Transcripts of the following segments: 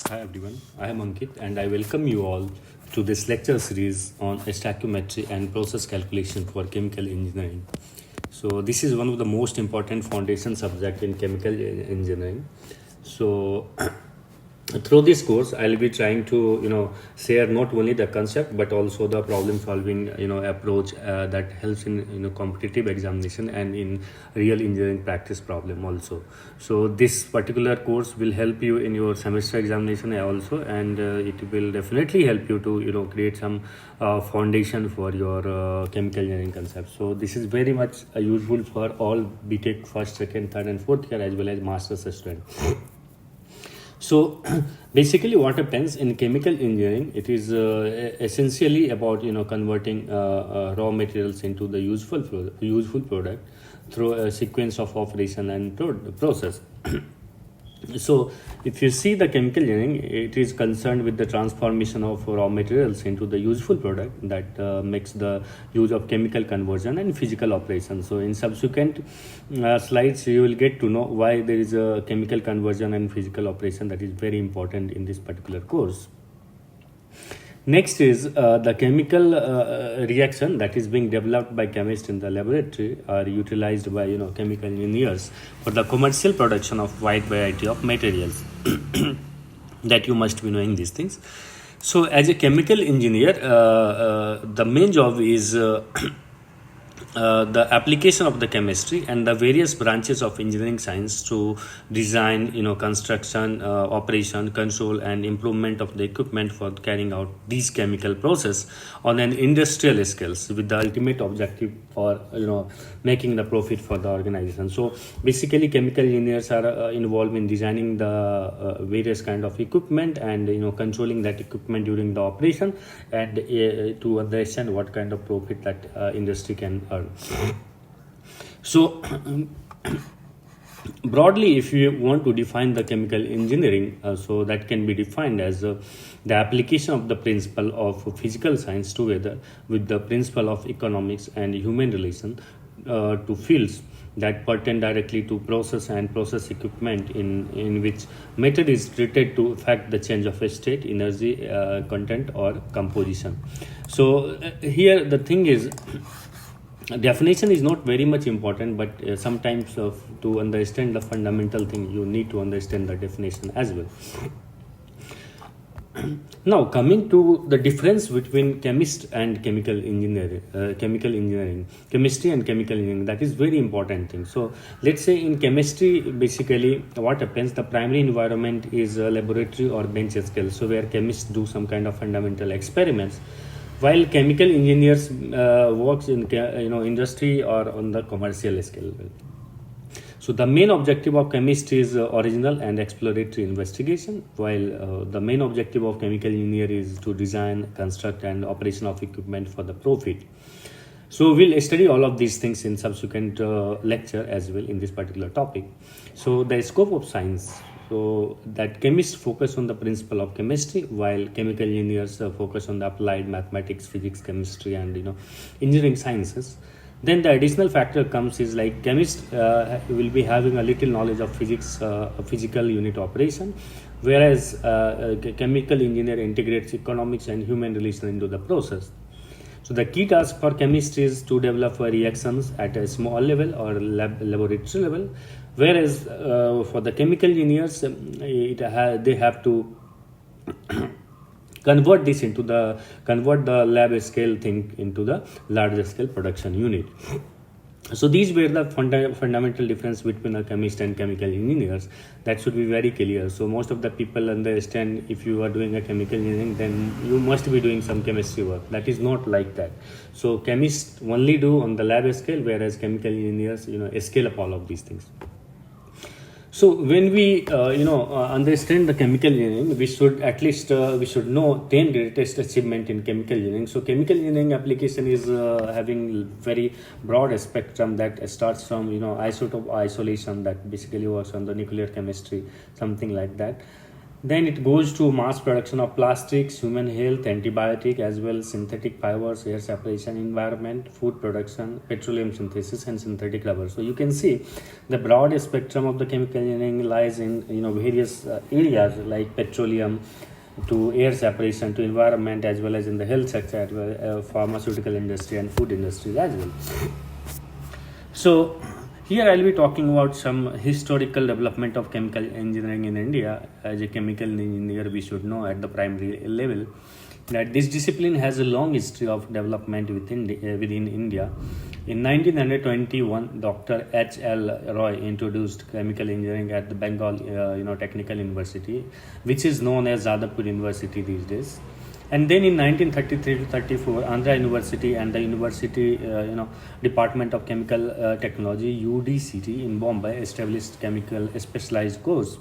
Hi everyone, I am Ankit and I welcome you all to this lecture series on stoichiometry and process calculation for chemical engineering. So this is one of the most important foundation subject in chemical engineering. So through this course I'll be trying to share not only the concept but also the problem solving approach that helps in competitive examination and in real engineering practice problem also. So this particular course will help you in your semester examination also, and it will definitely help you to create some foundation for your chemical engineering concept. So this is very much useful for all BTech first, second, third and fourth year as well as master's student. So basically what happens in chemical engineering, it is essentially about converting raw materials into the useful product through a sequence of operation and process. So if you see the chemical engineering, it is concerned with the transformation of raw materials into the useful product that makes the use of chemical conversion and physical operation. So in subsequent slides you will get to know why there is a chemical conversion and physical operation that is very important in this particular course. Next is the chemical reaction that is being developed by chemists in the laboratory are utilized by chemical engineers for the commercial production of wide variety of materials. That you must be knowing these things. So as a chemical engineer, the main job is the application of the chemistry and the various branches of engineering science to design, construction, operation, control and improvement of the equipment for carrying out these chemical process on an industrial scales with the ultimate objective for making the profit for the organization. So basically chemical engineers are involved in designing the various kind of equipment and controlling that equipment during the operation, and to understand what kind of profit that industry can earn. So broadly, if you want to define the chemical engineering, so that can be defined as the application of the principle of physical science together with the principle of economics and human relation to fields that pertain directly to process and process equipment in which matter is treated to affect the change of a state, energy, content or composition. So here the thing is, definition is not very much important, but sometimes to understand the fundamental thing you need to understand the definition as well. Now coming to the difference between chemist and chemical engineering, chemistry and chemical engineering, that is very important thing. So let's say in chemistry, basically what happens, the primary environment is a laboratory or bench scale, so where chemists do some kind of fundamental experiments, while chemical engineers works in industry or on the commercial scale. So the main objective of chemist is original and exploratory investigation, while the main objective of chemical engineer is to design, construct and operation of equipment for the profit. So we'll study all of these things in subsequent lecture as well in this particular topic. So the scope of science, so that chemists focus on the principle of chemistry, while chemical engineers focus on the applied mathematics, physics, chemistry and engineering sciences. Then the additional factor comes is like chemist will be having a little knowledge of physics, physical unit operation, whereas chemical engineer integrates economics and human relation into the process. So the key task for chemist is to develop reactions at a small level or laboratory level, whereas for the chemical engineers they have to convert the lab scale thing into the larger scale production unit. So these were the fundamental difference between a chemist and chemical engineers. That should be very clear. So most of the people understand, if you are doing a chemical engineering, then you must be doing some chemistry work. That is not like that. So chemists only do on the lab scale, whereas chemical engineers scale up all of these things. So when we understand the chemical engineering, we should at least we should know 10 greatest achievement in chemical engineering. So chemical engineering application is having very broad spectrum that starts from isotope isolation, that basically works on the nuclear chemistry, something like that. Then it goes to mass production of plastics, human health, antibiotic, as well as synthetic fibers, air separation, environment, food production, petroleum synthesis, and synthetic rubber. So you can see the broad spectrum of the chemical engineering lies in various areas like petroleum to air separation to environment, as well as in the health sector, as well, pharmaceutical industry and food industries as well. So here I'll be talking about some historical development of chemical engineering in India. As a chemical engineer, we should know at the primary level that this discipline has a long history of development within India. In 1921, Dr. H.L. Roy introduced chemical engineering at the Bengal Technical University, which is known as Jadavpur University these days. And then in 1933 to 34, Andhra University and the University Department of Chemical Technology UDCT in Bombay established chemical specialized course.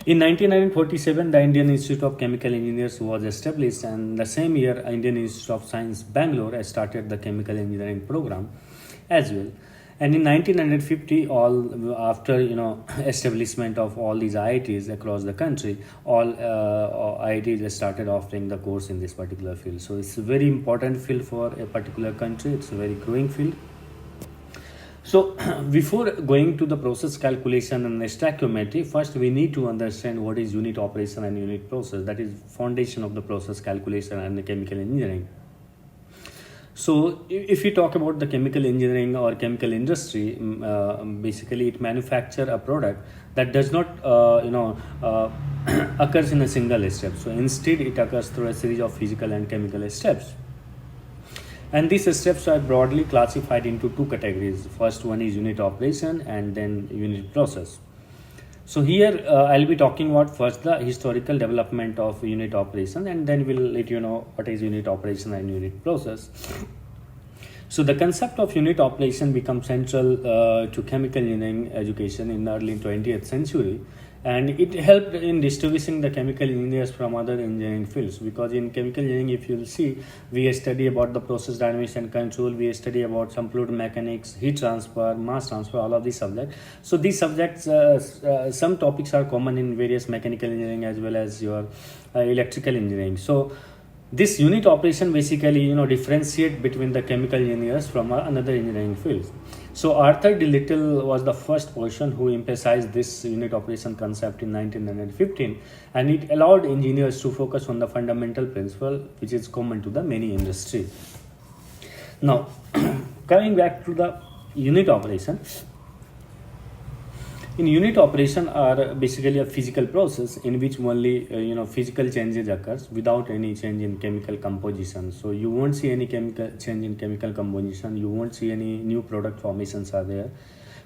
In 1947, the Indian Institute of Chemical Engineers was established, and the same year, Indian Institute of Science Bangalore started the chemical engineering program as well. And in 1950, all after establishment of all these IITs across the country, all IITs started offering the course in this particular field. So it's a very important field for a particular country. It's a very growing field. So before going to the process calculation and stoichiometry, first we need to understand what is unit operation and unit process. That is foundation of the process calculation and the chemical engineering. So if we talk about the chemical engineering or chemical industry, basically it manufacture a product that does not occurs in a single step. So instead it occurs through a series of physical and chemical steps. And these steps are broadly classified into two categories. First one is unit operation and then unit process. So here I'll be talking about first the historical development of unit operation, and then we'll let you know what is unit operation and unit process. So the concept of unit operation becomes central to chemical engineering education in the early 20th century. And it helped in distinguishing the chemical engineers from other engineering fields, because in chemical engineering, if you'll see, we study about the process dynamics and control, we study about some fluid mechanics, heat transfer, mass transfer, all of these subjects. So these subjects, some topics are common in various mechanical engineering as well as your electrical engineering. So this unit operation basically differentiate between the chemical engineers from another engineering fields. So Arthur D. Little was the first person who emphasized this unit operation concept in 1915, and it allowed engineers to focus on the fundamental principle which is common to the many industries. Now, coming back to the unit operation. In unit operation are basically a physical process in which only physical changes occurs without any change in chemical composition. So you won't see any chemical change in chemical composition. You won't see any new product formations are there.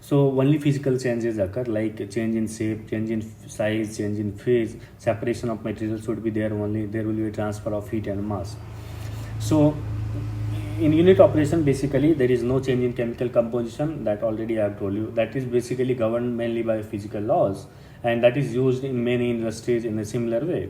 So only physical changes occur, like change in shape, change in size, change in phase, separation of materials should be there only. There will be a transfer of heat and mass. So in unit operation, basically there is no change in chemical composition, that already I have told you. That is basically governed mainly by physical laws, and that is used in many industries in a similar way.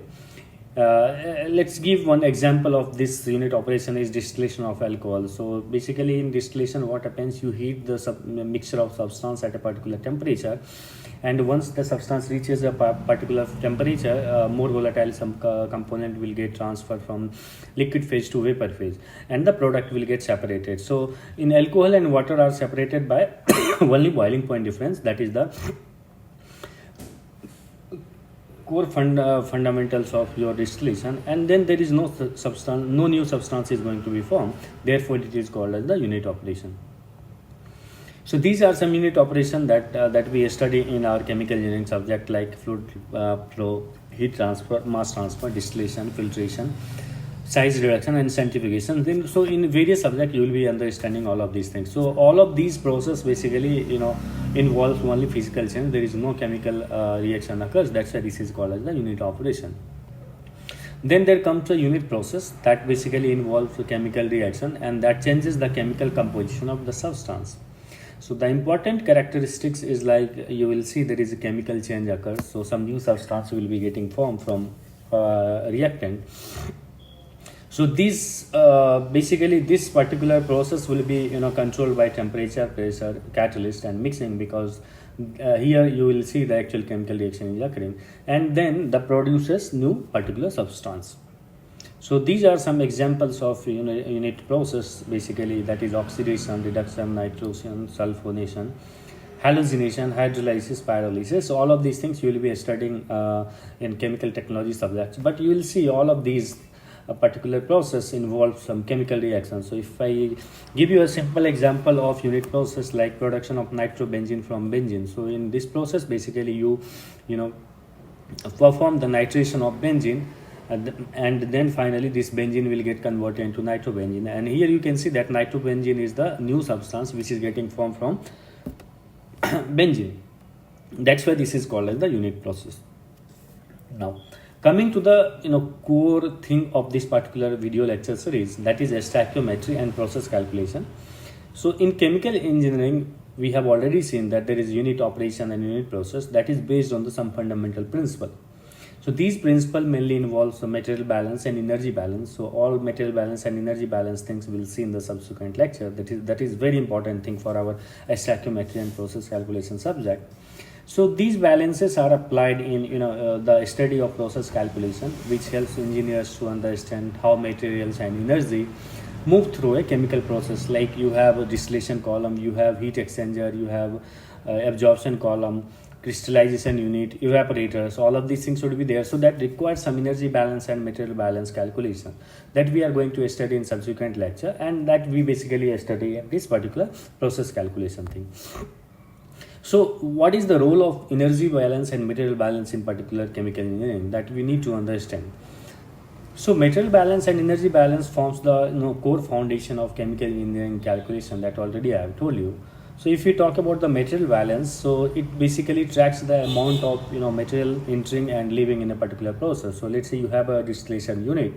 Let's give one example of this unit operation is distillation of alcohol. So basically in distillation, what happens, you heat the mixture of substance at a particular temperature, and once the substance reaches a particular temperature, more volatile component will get transferred from liquid phase to vapor phase, and the product will get separated. So in alcohol and water are separated by only boiling point difference, that is the core fundamentals of your distillation, and then there is no new substance is going to be formed, therefore it is called as the unit operation. So these are some unit operation that we study in our chemical engineering subject, like fluid flow, heat transfer, mass transfer, distillation, filtration, size reduction, and centrifugation. Then so in various subjects you will be understanding all of these things. So all of these process basically involves only physical change. There is no chemical reaction occurs. That's why this is called as the unit operation. Then there comes a unit process that basically involves a chemical reaction, and that changes the chemical composition of the substance. So the important characteristics is, like you will see, there is a chemical change occurs. So some new substance will be getting formed from reactant. So this basically this particular process will be controlled by temperature, pressure, catalyst, and mixing, because Here you will see the actual chemical reaction is occurring, and then the produces new particular substance. So these are some examples of unit process, basically, that is oxidation, reduction, nitration, sulfonation, halogenation, hydrolysis, pyrolysis. All of these things you will be studying in chemical technology subjects, but you will see all of these particular process involves some chemical reaction. So if I give you a simple example of unit process like production of nitrobenzene from benzene, so in this process basically you know perform the nitration of benzene, and then finally this benzene will get converted into nitrobenzene, and here you can see that nitrobenzene is the new substance which is getting formed from benzene. That's why this is called as the unit process. Now coming to the core thing of this particular video lecture series, that is stoichiometry and process calculation. So in chemical engineering we have already seen that there is unit operation and unit process that is based on some fundamental principle. So these principles mainly involve material balance and energy balance. So all material balance and energy balance things we'll see in the subsequent lecture. That is very important thing for our stoichiometry and process calculation subject. So these balances are applied in the study of process calculation, which helps engineers to understand how materials and energy move through a chemical process. Like you have a distillation column, you have heat exchanger, you have absorption column, crystallization unit, evaporators. All of these things should be there. So that requires some energy balance and material balance calculation that we are going to study in subsequent lecture, and that we basically study in this particular process calculation thing. So what is the role of energy balance and material balance in particular chemical engineering, that we need to understand. So material balance and energy balance forms the core foundation of chemical engineering calculation that already I have told you. So if we talk about the material balance, so it basically tracks the amount of material entering and leaving in a particular process. So let's say you have a distillation unit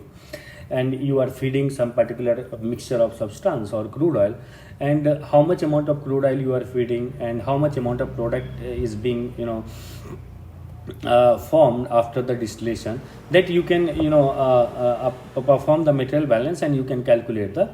and you are feeding some particular mixture of substance or crude oil, and how much amount of crude oil you are feeding and how much amount of product is being formed after the distillation, that you can perform the material balance, and you can calculate the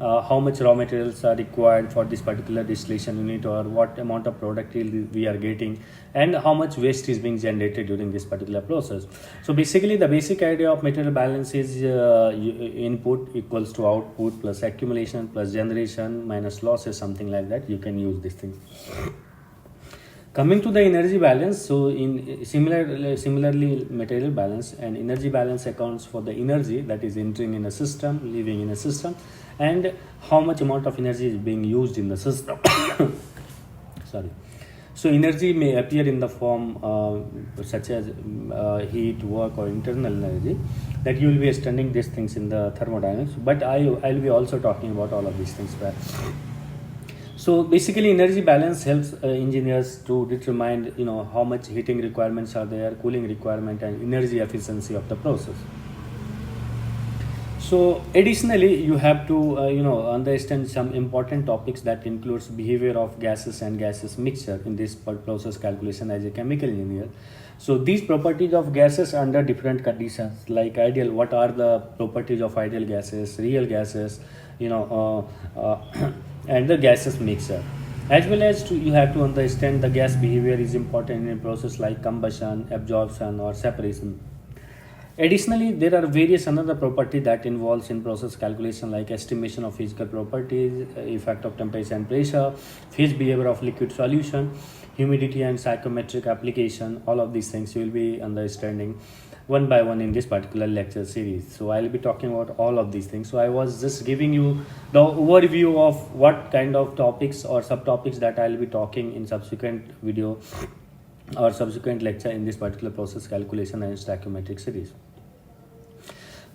how much raw materials are required for this particular distillation unit, or what amount of product we are getting, and how much waste is being generated during this particular process. So basically the basic idea of material balance is input equals to output plus accumulation plus generation minus losses, something like that. You can use this thing. Coming to the energy balance, so in similarly material balance and energy balance accounts for the energy that is entering in a system, leaving in a system, and how much amount of energy is being used in the system. Sorry. So energy may appear in the form such as heat, work, or internal energy, that you will be studying these things in the thermodynamics, but I'll be also talking about all of these things. So basically energy balance helps engineers to determine how much heating requirements are there, cooling requirement, and energy efficiency of the process. So additionally you have to understand some important topics that includes behavior of gases and gases mixture in this process calculation as a chemical engineer. So these properties of gases under different conditions, like ideal, what are the properties of ideal gases, real gases, and the gases mixture, as well as you have to understand the gas behavior is important in a process like combustion, absorption, or separation. Additionally, there are various another property that involves in process calculation, like estimation of physical properties, effect of temperature and pressure, phase behavior of liquid solution, humidity and stoichiometric application. All of these things you will be understanding one by one in this particular lecture series. So I'll be talking about all of these things. So I was just giving you the overview of what kind of topics or subtopics that I'll be talking in subsequent video or subsequent lecture in this particular process calculation and stoichiometric series.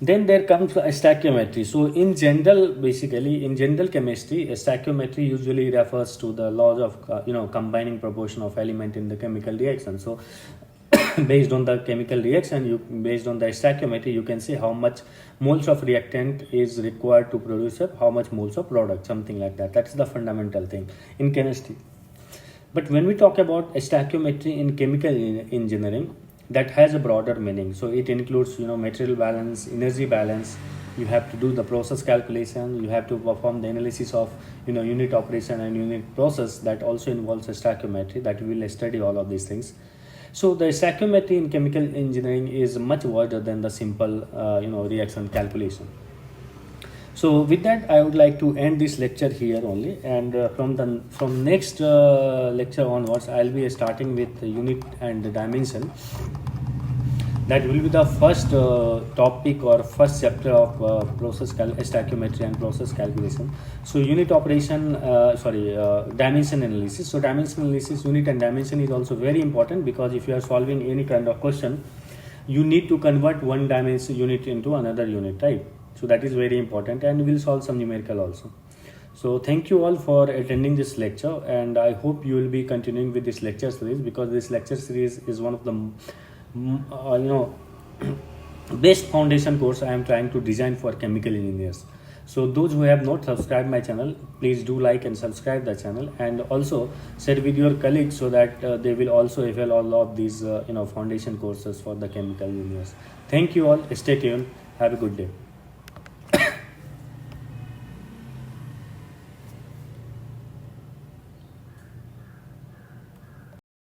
Then there comes stoichiometry. So in general, basically in general chemistry, stoichiometry usually refers to the laws of combining proportion of element in the chemical reaction. So based on the chemical reaction, based on the stoichiometry, you can see how much moles of reactant is required to produce how much moles of product, something like that. That's the fundamental thing in chemistry. But when we talk about stoichiometry in chemical engineering, that has a broader meaning. So it includes material balance, energy balance, you have to do the process calculation, you have to perform the analysis of unit operation and unit process. That also involves stoichiometry, that we will study all of these things. So the stoichiometry in chemical engineering is much wider than the simple reaction calculation. So with that, I would like to end this lecture here only, and from next lecture onwards, I'll be starting with unit and dimension. That will be the first topic or first chapter of stoichiometry and process calculation. So unit operation, dimension analysis. So dimension analysis, unit and dimension is also very important, because if you are solving any kind of question, you need to convert one dimension unit into another unit, right? So that is very important, and we'll solve some numerical also. So thank you all for attending this lecture, and I hope you will be continuing with this lecture series, because this lecture series is one of the best foundation course I am trying to design for chemical engineers. So those who have not subscribed my channel, please do like and subscribe the channel, and also share with your colleagues, so that they will also avail all of these foundation courses for the chemical engineers. Thank you all. Stay tuned. Have a good day.